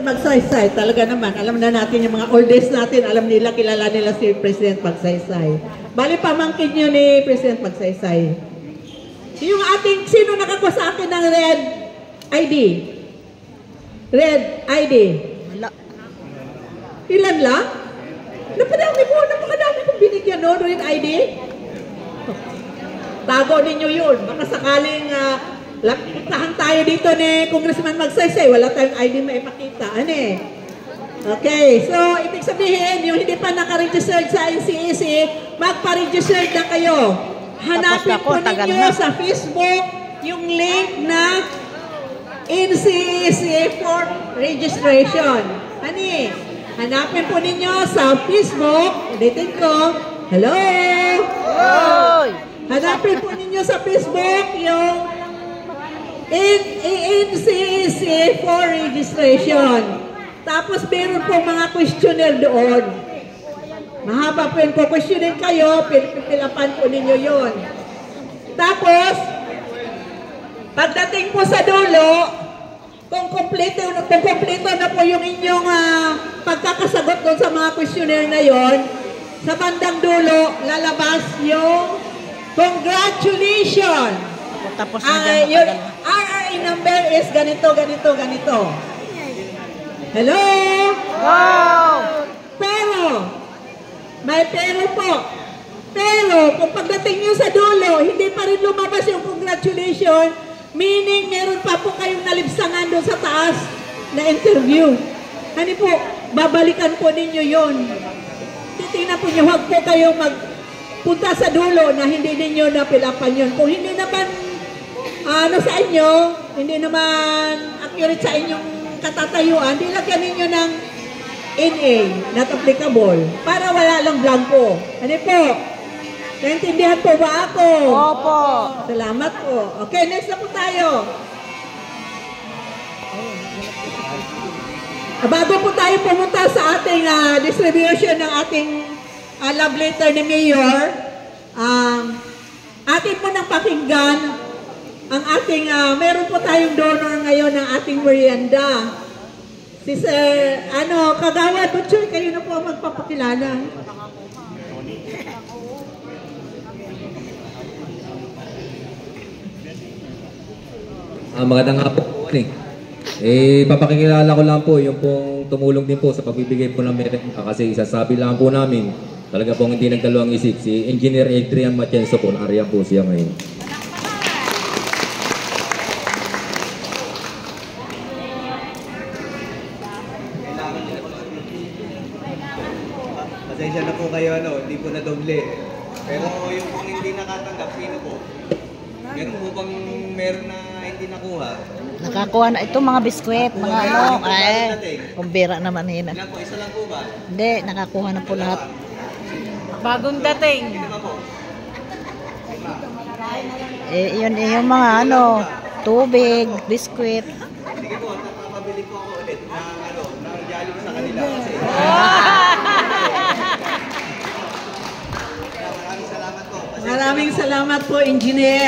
Magsaysay, talaga naman. Alam na natin yung mga oldest natin. Alam nila, kilala nila si President Magsaysay. Bali, pamangkin nyo ni President Magsaysay. Yung ating, sino nakakuha sa akin ng red ID? Red ID. Wala. Ilan lang? Napakadami kong binigyan, no? Red ID? Tago ninyo yun. Baka sakaling puntahan tayo dito ni Congressman Magsaysay. Wala tayong ID maipakita. Ano eh? Okay. So, ibig sabihin, yung hindi pa naka-registered sa NCEC, magpa-registered na kayo. Hanapin po ninyo sa Facebook yung link na NCEC for registration. Ano eh? Hanapin po ninyo sa Facebook. Ulitin ko. Hello? Hoy! Hanapin po ninyo sa Facebook yung NCEC for registration. Tapos meron po mga questionnaire doon. Mahaba po yung questionnaire kayo, pilapan po ninyo yun. Tapos, pagdating po sa dulo, kung kompleto na po yung inyong pagkakasagot doon sa mga questionnaire na yon, sa bandang dulo, lalabas yung congratulations! Tapos na Your RRA number is ganito, ganito, ganito. Hello? Wow! Pero, may pero po. Pero, kung pagdating nyo sa dulo, hindi pa rin lumabas yung congratulations, meaning meron pa po kayong nalipsangan doon sa taas na interview. Hani po, babalikan po ninyo yon. Titingnan po nyo, huwag po kayo magpunta sa dulo na hindi ninyo napilapan yun. Kung hindi naman sa inyo, hindi naman accurate sa inyong katatayuan, di lagyan ninyo ng NA, not applicable, para wala lang blanco. Ano po? Naintindihan po ba ako? Opo. Salamat po. Okay, next na po tayo. Bago po tayo pumunta sa ating distribution ng ating love letter ni Mayor, atin po nang pakinggan ang ating, meron po tayong donor ngayon ng ating merienda. Si Sir, Kagawad Butcher, kayo na po ang magpapakilala. Magandang hapon po. Papakilala ko lang po yung pong tumulong din po sa pagbibigay po ng merienda kasi isasabi lang po namin talaga pong hindi nagdalawang isip si Engineer Adrian Matienzo po, area po siya ngayon. Pasensya na po kayo, hindi po na doble. Pero yung kung hindi nakatanggap, sino po? Meron na hindi nakuha? Nakakuha na ito mga biskwit, mga kumbira naman hina. Ilan po? Isa lang po ba? Hindi, nakakuha na po lahat. Bagong dating. Yun yung mga tubig, biskwit. Sige po, papabili po ako ulit ng Jollibee sa kanila. Kasi Maraming salamat po, Engineer.